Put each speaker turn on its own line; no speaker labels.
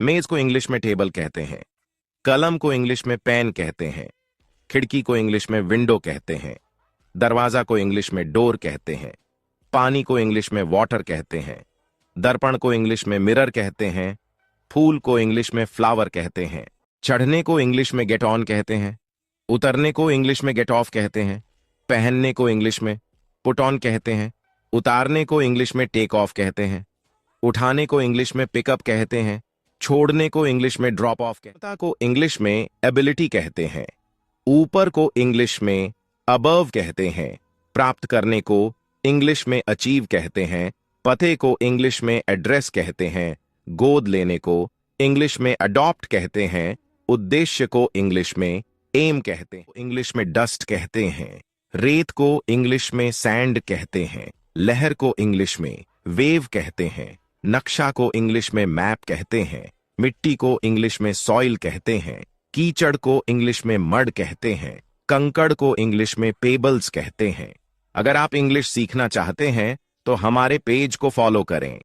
मेज को इंग्लिश में टेबल कहते हैं। कलम को इंग्लिश में पेन कहते हैं। खिड़की को इंग्लिश में विंडो कहते हैं। दरवाजा को इंग्लिश में डोर कहते हैं। पानी को इंग्लिश में वाटर कहते हैं। दर्पण को इंग्लिश में मिरर कहते हैं। फूल को इंग्लिश में फ्लावर कहते हैं। चढ़ने को इंग्लिश में गेट ऑन कहते हैं। उतरने को इंग्लिश में गेट ऑफ कहते हैं। पहनने को इंग्लिश में पुट ऑन कहते हैं। उतारने को इंग्लिश में टेक ऑफ कहते हैं। उठाने को इंग्लिश में पिकअप कहते हैं। छोड़ने को इंग्लिश में ड्रॉप ऑफ कहते हैं। को इंग्लिश में एबिलिटी कहते हैं। ऊपर को इंग्लिश में अबव कहते हैं। प्राप्त करने को इंग्लिश में अचीव कहते हैं। पते को इंग्लिश में एड्रेस कहते हैं। गोद लेने को इंग्लिश में अडॉप्ट कहते हैं। उद्देश्य को इंग्लिश में एम कहते हैं। इंग्लिश में डस्ट कहते हैं। रेत को इंग्लिश में सैंड कहते हैं। लहर को इंग्लिश में वेव कहते हैं। नक्शा को इंग्लिश में मैप कहते हैं। मिट्टी को इंग्लिश में सॉइल कहते हैं। कीचड़ को इंग्लिश में मड कहते हैं। कंकड़ को इंग्लिश में पेबल्स कहते हैं। अगर आप इंग्लिश सीखना चाहते हैं तो हमारे पेज को फॉलो करें।